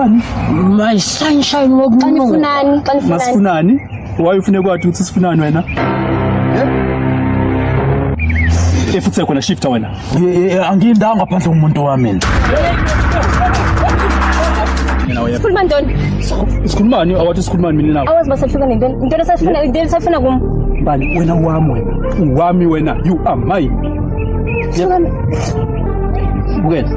Ubani? My sunshine wokuncunga. Masifunani? Why ufune kwathi uthi sifunani wena? Futhi khona shifta wena. Angiyindanga ngaphandle komuntu wami. Sikhuluma ntoni? Sikhulumani awathi sikhulumani mina nawe. Awazi basahluka nentoni? Into lesafuna kum. Bani wena wami wena. Wami wena. You are mine. Bukela.